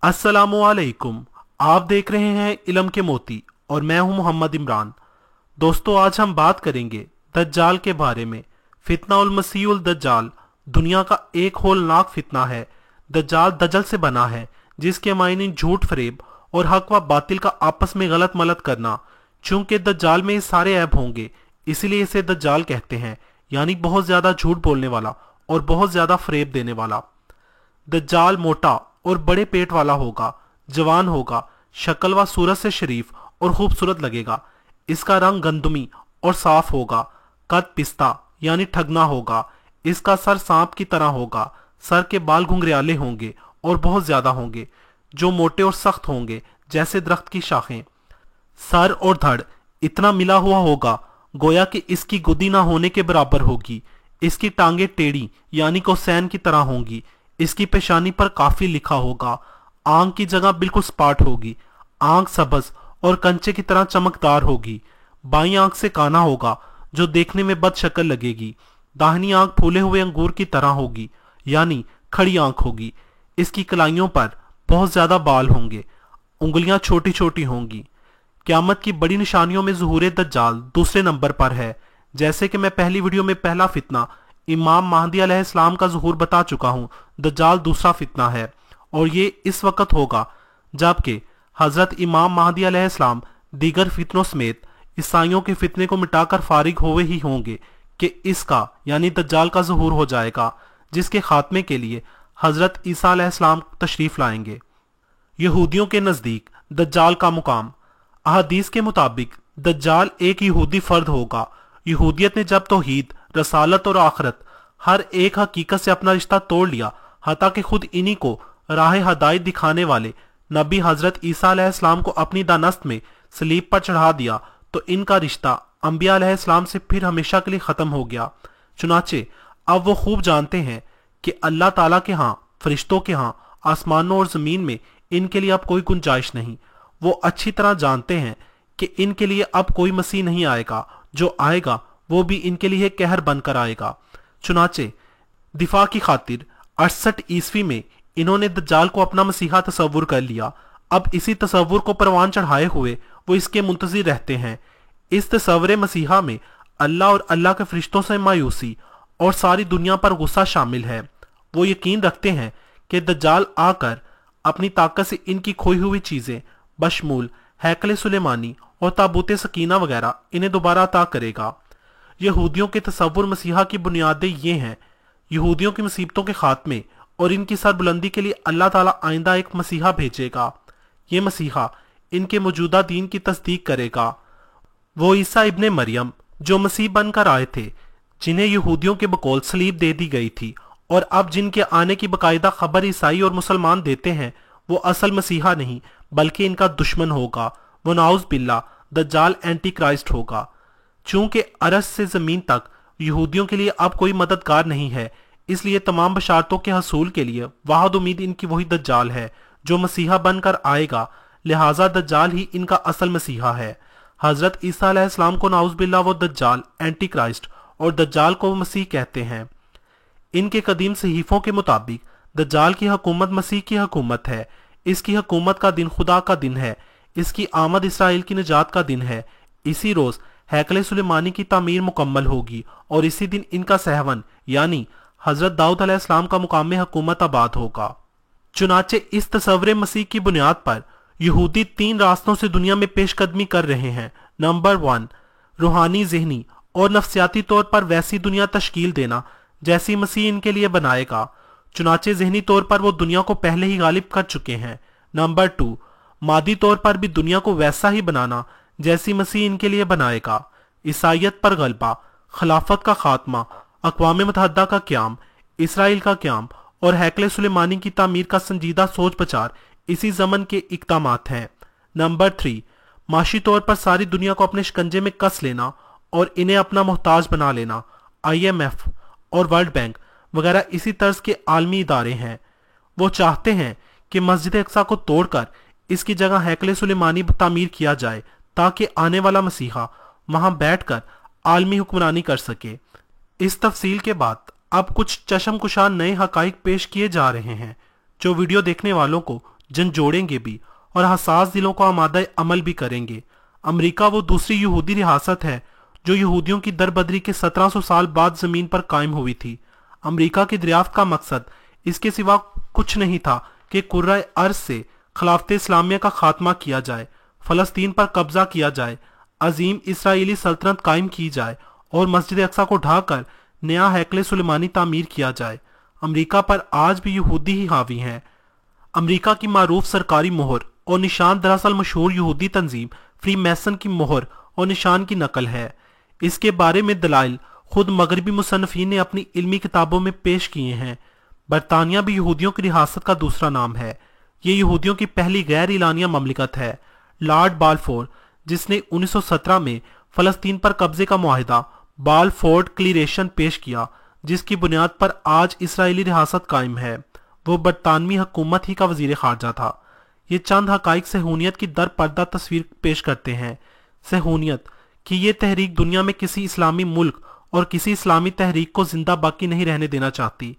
अस्सलामुअलैकुम। आप देख रहे हैं इल्म के मोती और मैं हूं मोहम्मद इमरान। दोस्तों, आज हम बात करेंगे दज्जाल के बारे में। फितना उल मसीह उल दज्जाल दुनिया का एक होलनाक फितना है। दज्जाल दजल से बना है, जिसके मायने झूठ, फरेब और हक व बातिल का आपस में गलत मलत करना। चूंकि दज्जाल में ये सारे ऐब होंगे, इसलिए इसे दज्जाल कहते हैं, यानी बहुत ज्यादा झूठ बोलने वाला और बहुत ज्यादा फरेब देने वाला। दज्जाल मोटा और बड़े पेट वाला होगा, जवान होगा, शक्ल व सूरत से शरीफ और खूबसूरत लगेगा। इसका रंग गंदमी और साफ होगा। कद पिस्ता यानी ठगना होगा। इसका सर सांप की तरह होगा। सर के बाल घुंघरियाले होंगे और बहुत ज्यादा होंगे, जो मोटे और सख्त होंगे जैसे दरख्त की शाखें। सर और धड़ इतना मिला हुआ होगा गोया कि इसकी गुदी ना होने के बराबर होगी। इसकी टांगे टेढ़ी यानी कोसैन की तरह होंगी। इसकी पेशानी पर काफी लिखा होगा। आंख की जगह बिल्कुल सपाट होगी। आंख सबज और कंचे की तरह चमकदार होगी। बाईं आंख से काना होगा, जो देखने में बद शक्ल लगेगी। दाहिनी आंख फूले हुए अंगूर की तरह होगी, यानी खड़ी आंख होगी। इसकी कलाइयों पर बहुत ज्यादा बाल होंगे। उंगलियां छोटी छोटी होंगी। क्यामत की बड़ी निशानियों में ज़ुहूर दज्जाल दूसरे नंबर पर है। जैसे कि मैं पहली वीडियो में पहला फितना इमाम महदी अलैहिस्सलाम का ज़ुहूर बता चुका हूं, दज्जाल दूसरा फितना है और ये इस वक्त होगा जबकि हजरत इमाम महदी अलैहिस्सलाम दीगर फितनों समेत ईसाइयों के फितने को मिटाकर फारिग हुए ही होंगे कि इसका यानी दज्जाल का ज़ुहूर हो जाएगा, जिसके खात्मे के लिए हजरत ईसा अलैहिस्सलाम तशरीफ लाएंगे। यहूदियों के नजदीक दज्जाल का मुकाम। अहादीस के मुताबिक दज्जाल एक यहूदी फर्द होगा। यहूदियत ने जब तौहीद, रसालत और आखरत हर एक हकीकत से अपना रिश्ता तोड़ लिया, हता कि खुद इन्हीं को राह हदायत दिखाने वाले नबी हजरत ईसा अलैहिस्सलाम को अपनी दानस्त में सलीब पर चढ़ा दिया, तो इनका रिश्ता अंबिया अलैहिस्सलाम से फिर हमेशा के लिए खत्म हो गया। चुनाचे अब वो खूब जानते हैं कि अल्लाह ताला के यहाँ, फरिश्तों के यहाँ, आसमानों और जमीन में इनके लिए अब कोई गुंजाइश नहीं। वो अच्छी तरह जानते हैं कि इनके लिए अब कोई मसीह नहीं आएगा। जो आएगा वो भी इनके लिए कहर बनकर आएगा। चुनाचे दिफा की खातिर 68 ईस्वी में इन्होंने दज्जाल को अपना मसीहा तस्वुर कर लिया। अब इसी तस्वुर को परवान चढ़ाए हुए वो इसके मुंतजिर रहते हैं। इस तस्वुर मसीहा में अल्लाह और अल्लाह के फरिश्तों से मायूसी और सारी दुनिया पर गुस्सा शामिल है। वो यकीन रखते हैं कि दज्जाल आकर अपनी ताकत से इनकी खोई हुई चीजें बशमूल हैकल सुलेमानी और ताबूत सकीना वगैरह इन्हें दोबारा अता करेगा। यहूदियों के तस्वुर मसीहा की बुनियादें ये हैं। यहूदियों की मुसीबतों के खात्मे और इनकी सरबुलंदी के लिए अल्लाह ताला आइंदा एक मसीहा भेजेगा। ये मसीहा इनके मौजूदा दीन की तस्दीक करेगा। वो ईसा इब्ने मरियम जो मसीह बनकर आए थे, जिन्हें यहूदियों के बकौल सलीब दे दी गई थी और अब जिनके आने की बाकायदा खबर ईसाई और मुसलमान देते हैं, वो असल मसीहा नहीं बल्कि इनका दुश्मन होगा। वो नाउज बिल्ला दज्जाल एंटी क्राइस्ट होगा। चूंकि अरज से जमीन तक यहूदियों के लिए अब कोई मददगार नहीं है, इसलिए तमाम बशारतों के हसूल के लिए वाहिद उम्मीद इनकी वही दज्जाल है जो मसीहा बनकर आएगा। लिहाजा दज्जाल ही इनका असल मसीहा है। हजरत ईसा अलैहिस्सलाम को नाउज बिल्ला वो दज्जाल, एंटी क्राइस्ट और दज्जाल को वो मसीह कहते हैं। इनके कदीम सहीफों के मुताबिक दज्जाल की हुकूमत मसीह की हुकूमत है। इसकी हुकूमत का दिन खुदा का दिन है। इसकी आमद इसराइल की निजात का दिन है। इसी रोज हैकल सुलेमानी की तामीर मुकम्मल होगी और इसी दिन इनका सहवन यानी हजरत दाऊद अलैहिस्सलाम का मुकाम हुकूमत आबाद होगा। चुनाचे इस तस्वुर मसीह की बुनियाद पर यहूदी 3 रास्तों से दुनिया में पेशकदमी कर रहे हैं। नंबर 1, रूहानी, ज़हनी और नफ्सियाती तौर पर वैसी दुनिया तश्कील देना जैसी मसीह इनके लिए बनाएगा। चुनाचे ज़हनी तौर पर वो दुनिया को पहले ही गालिब कर चुके हैं। नंबर 2, मादी तौर पर भी दुनिया को वैसा ही बनाना जैसी मसीह इनके लिए बनाएगा। ईसाइयत पर गलबा, खिलाफत का खात्मा, अक़वाम मुत्तहिदा का क़याम, इसराइल का क़याम और हैकल सुलेमानी की तामीर का संजीदा सोच विचार इसी ज़मन के इक़दामात हैं। नंबर 3, माशी तौर पर सारी दुनिया को अपने शिकंजे में कस लेना और इन्हें अपना मोहताज बना लेना। IMF और वर्ल्ड बैंक वगैरह इसी तर्ज के आलमी इदारे हैं। वो चाहते हैं कि मस्जिद अक्सा को तोड़कर इसकी जगह हैकल सुलेमानी तामीर किया जाए, ताकि आने वाला मसीहा वहां बैठकर आलमी हुक्मरानी कर सके। इस तफसील के बाद अब कुछ चशमकुशा नए हकाइक पेश किए जा रहे हैं जो वीडियो देखने वालों को झंझोड़ेंगे भी और हसास दिलों को आमादा अमल भी करेंगे। अमेरिका वो दूसरी यहूदी रियासत है जो यहूदियों की दरबदरी के 1700 साल बाद जमीन पर कायम हुई थी। अमेरिका की दरियाफ्त का मकसद इसके सिवा कुछ नहीं था कि कुर्रा अर्ज से खिलाफत इस्लामिया का खात्मा किया जाए, फलस्तीन पर कब्जा किया जाए, अजीम इसराइली सल्तनत कायम की जाए और मस्जिद अक्सा को ढाकर नया हैकले सुलेमानी तामीर किया जाए। अमेरिका पर आज भी यहूदी ही हावी हैं। अमेरिका की मारूफ सरकारी मोहर और निशान दरअसल मशहूर यहूदी तंजीम फ्री मैसन की मोहर और निशान की नकल है। इसके बारे में दलाइल खुद मगरबी मुसन्निफीन ने अपनी इल्मी किताबों में पेश किए हैं। बरतानिया भी यहूदियों की रियासत का दूसरा नाम है। ये यहूदियों की पहली गैर इलानिया ममलिकत है। लॉर्ड बालफोर, जिसने 1917 में फलस्तीन पर कब्जे का मुआहिदा बालफोर्ड क्लीरेशन पेश किया, जिसकी बुनियाद पर आज इसराइली रियासत कायम है, वो बरतानवी हुकूमत ही का वजीर खारजा था। ये चंद हकाइक सहूनियत की दर पर्दा तस्वीर पेश करते हैं। सहूनियत कि ये तहरीक दुनिया में किसी इस्लामी मुल्क और किसी इस्लामी तहरीक को जिंदा बाकी नहीं रहने देना चाहती।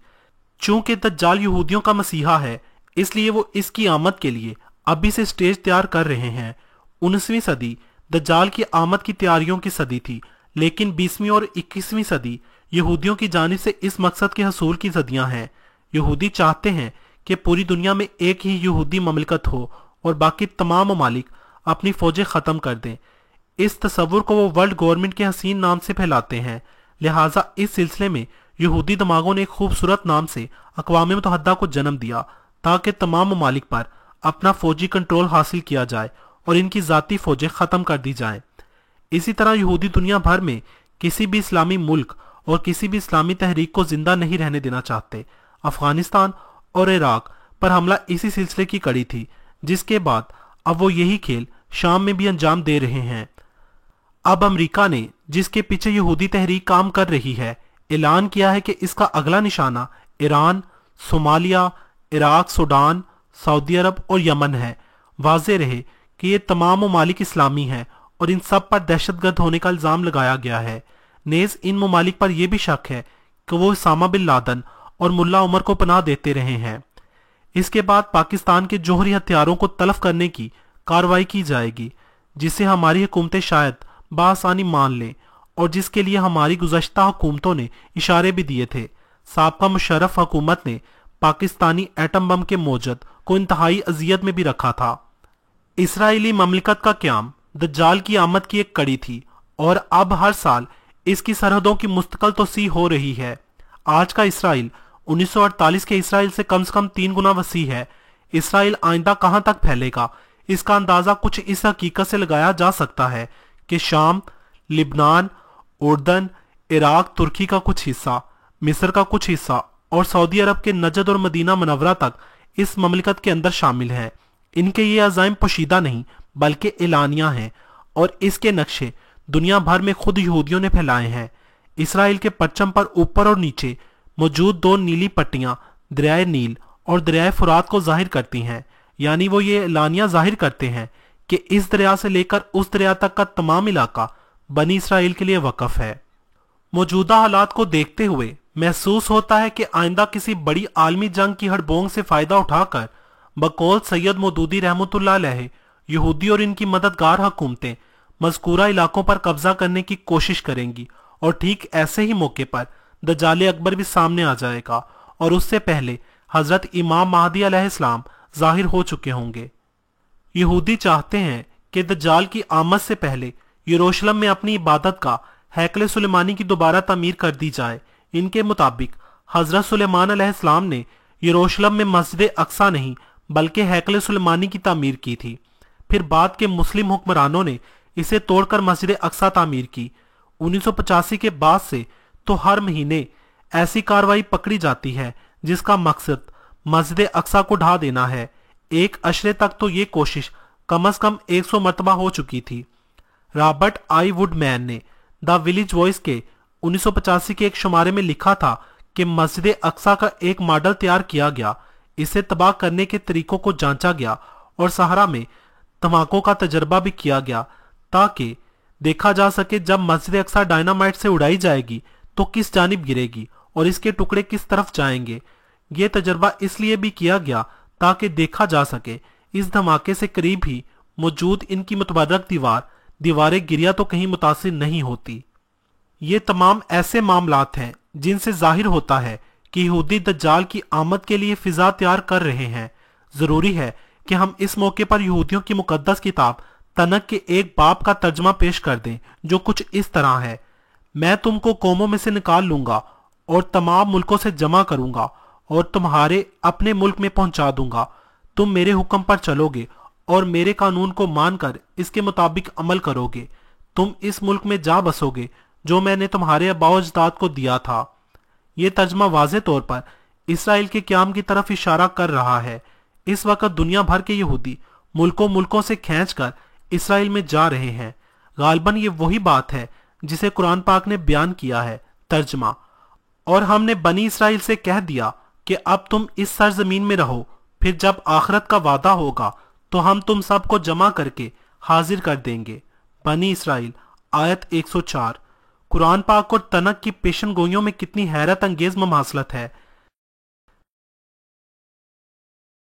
चूंकि दज्जाल यहूदियों का मसीहा है, इसलिए वो इसकी आमद के लिए अभी से स्टेज तैयार कर रहे हैं। 19वीं सदी दज्जाल की आमद की तैयारियों की सदी थी, लेकिन 20वीं और 21वीं सदी यहूदियों की जानिब से इस मकसद के हसूल की सदियां हैं। यहूदी चाहते हैं कि पूरी दुनिया में एक ही यहूदी ममलिकत हो और बाकी तमाम ममालिक अपनी फौजें ख़त्म कर दें। इस तस्वुर को वो वर्ल्ड गवर्नमेंट के हसीन नाम से फैलाते हैं। लिहाजा इस सिलसिले में यहूदी दिमागों ने एक खूबसूरत नाम से अक़वाम मुत्तहिदा को जन्म दिया ताकि तमाम ममालिक पर अपना फौजी कंट्रोल हासिल किया जाए और इनकी ज़ाती फौजें ख़त्म कर दी जाएं। इसी तरह यहूदी दुनिया भर में किसी भी इस्लामी मुल्क और किसी भी इस्लामी तहरीक को जिंदा नहीं रहने देना चाहते। अफगानिस्तान और इराक पर हमला इसी सिलसिले की कड़ी थी, जिसके बाद अब वो यही खेल शाम में भी अंजाम दे रहे हैं। अब अमेरिका ने, जिसके पीछे यहूदी तहरीक काम कर रही है, ऐलान किया है कि इसका अगला निशाना Iran, Somalia, Iraq, Sudan, Saudi अरब और यमन है। वाज़ेह रहे कि ये तमाम ममालिक इस्लामी हैं और इन सब पर दहशतगर्द होने का इल्ज़ाम लगाया गया है। नेज़ इन ममालिक पर यह भी शक है कि वो उसामा बिन लादन और मुल्ला उमर को पनाह देते रहे हैं। इसके बाद पाकिस्तान के जौहरी हथियारों को तलफ करने की कार्रवाई की जाएगी, जिसे हमारी हुकूमतें शायद बआसानी मान लें और जिसके लिए हमारी गुज़श्ता हुकूमतों ने इशारे भी दिए थे। साबका मुशर्रफ हुकूमत ने पाकिस्तानी एटम बम के मौजद को इंतहाई अजियत में भी रखा था। इसराइली ममलिकत का क़याम दज्जाल की आमद की एक कड़ी थी और अब हर साल इसकी सरहदों की मुस्तकिल तोसी हो रही है। आज का इसराइल 1948 के इसराइल से कम 3 गुना वसी है। इसराइल आइंदा कहां तक फैलेगा, इसका अंदाजा कुछ इस हकीकत से लगाया जा सकता है कि शाम, लिबनान, उर्दन, इराक, तुर्की का कुछ हिस्सा, मिस्र का कुछ हिस्सा और सऊदी अरब के नजद और मदीना मुनव्वरा तक इस ममलिकत के अंदर शामिल हैं। इनके ये अज़ाइम पोशीदा नहीं बल्कि एलानिया हैं और इसके नक्शे दुनिया भर में खुद यहूदियों ने फैलाए हैं। इसराइल के परचम पर ऊपर और नीचे मौजूद 2 नीली पट्टियां दरियाए नील और दरियाए फुरात को जाहिर करती हैं, यानी वो ये एलानिया जाहिर करते हैं कि इस दरिया से लेकर उस दरिया तक का तमाम इलाका बनी इसराइल के लिए वक़फ़ है। मौजूदा हालात को देखते हुए महसूस होता है कि आइंदा किसी बड़ी आलमी जंग की हड़बोंग से फायदा उठाकर बकौल सैयद मौदूदी रहमतुल्लाह अलैह यहूदी और इनकी मददगार हुकूमतें मज़कूरा इलाकों पर कब्जा करने की कोशिश करेंगी और ठीक ऐसे ही मौके पर दज्जाल अकबर भी सामने आ जाएगा और उससे पहले हजरत इमाम महदी अलैहिस्सलाम जाहिर हो चुके होंगे। यहूदी चाहते हैं कि दज्जाल की आमद से पहले यरूशलेम में अपनी इबादत का हैकले सुलेमानी की दोबारा तामीर कर दी जाए। इनके मुताबिक हजरत सुलेमान अलैहिस्सलाम ने यरूशलेम में मस्जिद अक्सा नहीं बल्कि हैकले सुलेमानी की तामीर की थी। फिर बाद के मुस्लिम हुक्मरानों ने इसे तोड़कर मस्जिद अक्सा तामीर की। 1985 के बाद से तो हर महीने ऐसी कार्रवाई पकड़ी जाती है जिसका मकसद मस्जिद अक्सा को ढा देना है। एक अशरे तक तो ये कोशिश कम से कम 100 मरतबा हो चुकी थी। रॉबर्ट आई वुडमैन ने द विलेज वॉइस के 1985 के एक शुमारे में लिखा था कि मस्जिद अक्सा का एक मॉडल तैयार किया गया, इसे तबाह करने के तरीकों को जांचा गया और सहारा में धमाकों का तजर्बा भी किया गया ताकि देखा जा सके जब मस्जिद अक्सा डायनामाइट से उड़ाई जाएगी तो किस जानिब गिरेगी और इसके टुकड़े किस तरफ जाएंगे। ये तजर्बा इसलिए भी किया गया ताकि देखा जा सके इस धमाके से करीब ही मौजूद इनकी मुतबर्रक दीवारें गिरिया तो कहीं मुतासिर नहीं होती। ये तमाम ऐसे मामलात हैं जिनसे जाहिर होता है कि यहूदी दज्जाल की आमद के लिए फिजा तैयार कर रहे हैं। जरूरी है कि हम इस मौके पर यहूदियों की मुकद्दस किताब तनक के एक बाब का तर्जमा पेश कर दें जो कुछ इस तरह है। मैं तुमको कौमों में से निकाल लूंगा और तमाम मुल्कों से जमा करूंगा और तुम्हारे अपने मुल्क में पहुंचा दूंगा। तुम मेरे हुक्म पर चलोगे और मेरे कानून को मानकर इसके मुताबिक अमल करोगे। तुम इस मुल्क में जा बसोगे जो मैंने तुम्हारे अबाओ अजदाद को दिया था। ये तर्जमा वाज़े तौर पर इसराइल के क़याम की तरफ इशारा कर रहा है। इस वक्त दुनिया भर के यहूदी मुल्कों मुल्कों से खींचकर इसराइल में जा रहे हैं। गालबन ये वही बात है जिसे कुरान पाक ने बयान किया है। तर्जमा, और हमने बनी इसराइल से कह दिया कि अब तुम इस सरजमीन में रहो, फिर जब आखिरत का वादा होगा तो हम तुम सबको जमा करके हाजिर कर देंगे। बनी इसराइल आयत 104। कुरान पाक और तनक की पेशन गोइयों में कितनी हैरत अंगेज ममासलत है।